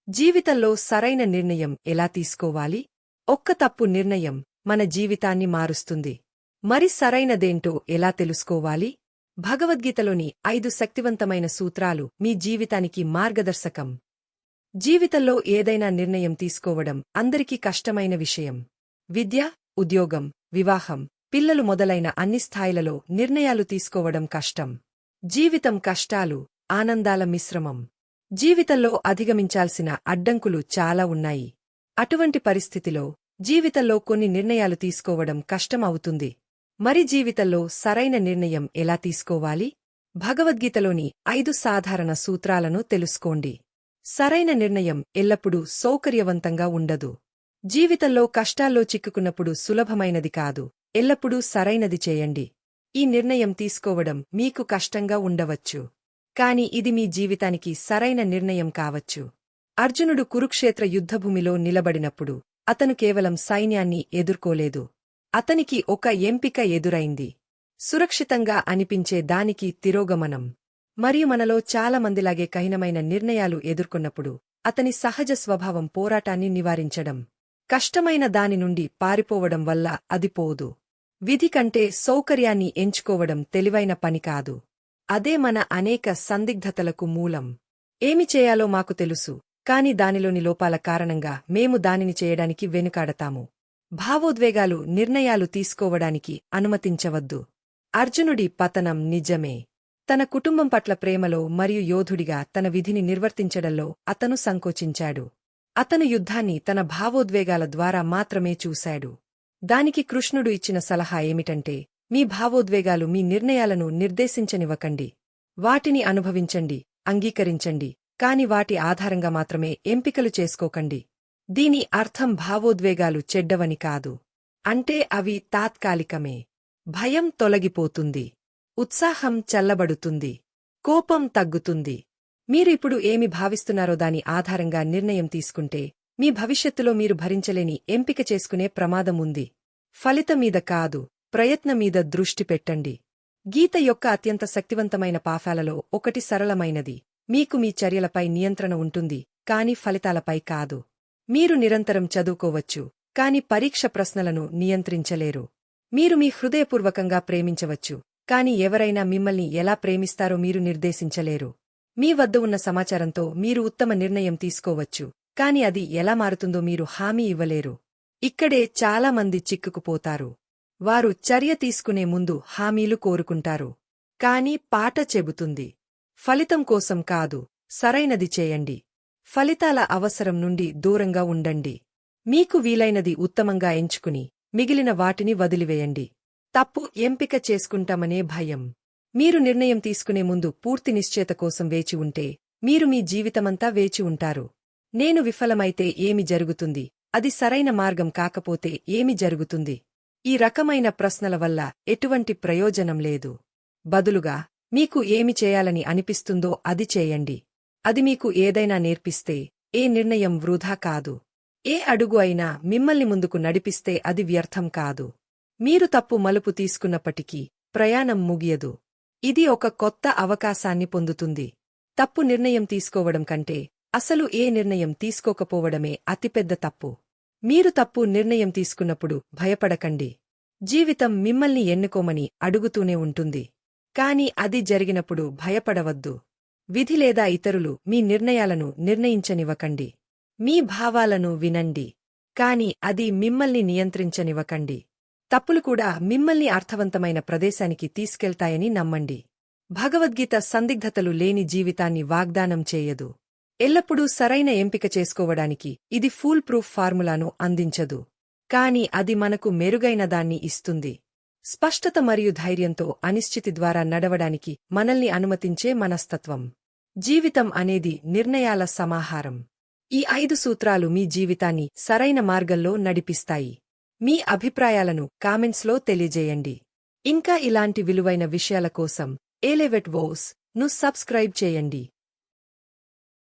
జీవితంలో సరైన నిర్ణయం ఎలా తీసుకోవాలి? ఒక్క తప్పు నిర్ణయం మన జీవితాన్ని మారుస్తుంది. మరి సరైనదేంటో ఎలా తెలుసుకోవాలి? భగవద్గీతలోని 5 శక్తివంతమైన సూత్రాలు మీ జీవితానికి మార్గదర్శకం. జీవితంలో ఏదైనా నిర్ణయం తీసుకోవడం అందరికీ కష్టమైన విషయం. విద్య, ఉద్యోగం, వివాహం, పిల్లలు మొదలైన అన్ని స్థాయిలలో నిర్ణయాలు తీసుకోవడం కష్టం. జీవితం కష్టాలు, ఆనందాల మిశ్రమం. జీవితంలో అధిగమించాల్సిన అడ్డంకులు చాలా ఉన్నాయి. అటువంటి పరిస్థితిలో జీవితంలో కొన్ని నిర్ణయాలు తీసుకోవడం కష్టం అవుతుంది. మరి జీవితంలో సరైన నిర్ణయం ఎలా తీసుకోవాలి? భగవద్గీతలోని 5 సాధారణ సూత్రాలను తెలుసుకోండి. సరైన నిర్ణయం ఎల్లప్పుడూ సౌకర్యవంతంగా ఉండదు. జీవితంలో కష్టాల్లో చిక్కుకున్నప్పుడు సులభమైనది కాదు. ఎల్లప్పుడూ సరైనది చేయండి. ఈ నిర్ణయం తీసుకోవడం మీకు కష్టంగా ఉండవచ్చు. కాని ఇది మీ జీవితానికి సరైన నిర్ణయం కావచ్చు. అర్జునుడు కురుక్షేత్ర యుద్ధభూమిలో నిలబడినప్పుడు అతను కేవలం సైన్యాన్ని ఎదుర్కోలేదు. అతనికి ఒక ఎంపిక ఎదురైంది. సురక్షితంగా అనిపించే దానికి తిరోగమనం. మరియు మనలో చాలామందిలాగే కఠినమైన నిర్ణయాలు ఎదుర్కొన్నప్పుడు అతని సహజ స్వభావం పోరాటాన్ని నివారించడం. కష్టమైన దాని నుండి పారిపోవడం వల్ల అది పోదు. విధి కంటే సౌకర్యాన్ని ఎంచుకోవడం తెలివైన పని కాదు. అదే మన అనేక సందిగ్ధతలకు మూలం. ఏమి చేయాలో మాకు తెలుసు, కాని దానిలోని లోపాల కారణంగా మేము దానిని చేయడానికి వెనుకాడతాము. భావోద్వేగాలు నిర్ణయాలు తీసుకోవడానికి అనుమతించవద్దు. అర్జునుడి పతనం నిజమే. తన కుటుంబం పట్ల ప్రేమలో మరియు యోధుడిగా తన విధిని నిర్వర్తించడంలో అతను సంకోచించాడు. అతను యుద్ధాన్ని తన భావోద్వేగాల ద్వారా మాత్రమే చూశాడు. దానికి కృష్ణుడు ఇచ్చిన సలహా ఏమిటంటే, మీ భావోద్వేగాలు మీ నిర్ణయాలను నిర్దేశించనివ్వకండి. వాటిని అనుభవించండి, అంగీకరించండి, కాని వాటి ఆధారంగా మాత్రమే ఎంపికలు చేసుకోకండి. దీని అర్థం భావోద్వేగాలు చెడ్డవని కాదు. అంటే అవి తాత్కాలికమే. భయం తొలగిపోతుంది. ఉత్సాహం చల్లబడుతుంది. కోపం తగ్గుతుంది. మీరిప్పుడు ఏమి భావిస్తున్నారో దాని ఆధారంగా నిర్ణయం తీసుకుంటే మీ భవిష్యత్తులో మీరు భరించలేని ఎంపిక చేసుకునే ప్రమాదం ఉంది. ఫలితం మీద కాదు, ప్రయత్నం మీద దృష్టి పెట్టండి. గీత యొక్క అత్యంత శక్తివంతమైన పాఠాలలో ఒకటి సరళమైనది. మీకు మీ చర్యలపై నియంత్రణ ఉంటుంది, కాని ఫలితాలపై కాదు. మీరు నిరంతరం చదువుకోవచ్చు, కాని పరీక్ష ప్రశ్నలను నియంత్రించలేరు. మీరు మీ హృదయపూర్వకంగా ప్రేమించవచ్చు, కాని ఎవరైనా మిమ్మల్ని ఎలా ప్రేమిస్తారో మీరు నిర్దేశించలేరు. మీ వద్ద ఉన్న సమాచారంతో మీరు ఉత్తమ నిర్ణయం తీసుకోవచ్చు, కాని అది ఎలా మారుతుందో మీరు హామీ ఇవ్వలేరు. ఇక్కడే చాలామంది చిక్కుకుపోతారు. వారు చర్య తీసుకునే ముందు హామీలు కోరుకుంటారు. కాని పాట చెబుతుంది, ఫలితం కోసం కాదు, సరైనది చేయండి. ఫలితాల అవసరం నుండి దూరంగా ఉండండి. మీకు వీలైనది ఉత్తమంగా ఎంచుకుని మిగిలిన వాటిని వదిలివేయండి. తప్పు ఎంపిక చేసుకుంటామనే భయం. మీరు నిర్ణయం తీసుకునే ముందు పూర్తి నిశ్చయత కోసం వేచి ఉంటే మీరు మీ జీవితమంతా వేచి ఉంటారు. నేను విఫలమైతే ఏమి జరుగుతుంది? అది సరైన మార్గం కాకపోతే ఏమి జరుగుతుంది? ఈ రకమైన ప్రశ్నల వల్ల ఎటువంటి ప్రయోజనం లేదు. బదులుగా మీకు ఏమి చేయాలని అనిపిస్తుందో అది చేయండి. అది మీకు ఏదైనా నేర్పిస్తే ఏ నిర్ణయం వృధా కాదు. ఏ అడుగు అయినా మిమ్మల్ని ముందుకు నడిపిస్తే అది వ్యర్థం కాదు. మీరు తప్పు మలుపు తీసుకున్నప్పటికీ ప్రయాణం ముగియదు. ఇది ఒక కొత్త అవకాశాన్ని పొందుతుంది. తప్పు నిర్ణయం తీసుకోవడం కంటే అసలు ఏ నిర్ణయం తీసుకోకపోవడమే అతిపెద్ద తప్పు. మీరు తప్పు నిర్ణయం తీసుకున్నప్పుడు భయపడకండి. జీవితం మిమ్మల్ని ఎన్నుకోమని అడుగుతూనే ఉంటుంది. కాని అది జరిగినప్పుడు భయపడవద్దు. విధి లేదా ఇతరులు మీ నిర్ణయాలను నిర్ణయించనివ్వకండి. మీ భావాలను వినండి, కాని అది మిమ్మల్ని నియంత్రించనివ్వకండి. తప్పులు కూడా మిమ్మల్ని అర్థవంతమైన ప్రదేశానికి తీసుకెళ్తాయని నమ్మండి. భగవద్గీత సందిగ్ధతలు లేని జీవితాన్ని వాగ్దానం చేయదు. ఎల్లప్పుడూ సరైన ఎంపిక చేసుకోవడానికి ఇది ఫూల్ ప్రూఫ్ ఫార్ములాను అందించదు. కాని అది మనకు మెరుగైన దాన్ని ఇస్తుంది. స్పష్టత మరియు ధైర్యంతో అనిశ్చితి ద్వారా నడవడానికి మనల్ని అనుమతించే మనస్తత్వం. జీవితం అనేది నిర్ణయాల సమాహారం. ఈ 5 సూత్రాలు మీ జీవితాన్ని సరైన మార్గంలో నడిపిస్తాయి. మీ అభిప్రాయాలను కామెంట్స్లో తెలియజేయండి. ఇంకా ఇలాంటి విలువైన విషయాల కోసం ఎలివేట్ వాయిస్ ను సబ్స్క్రైబ్ చేయండి.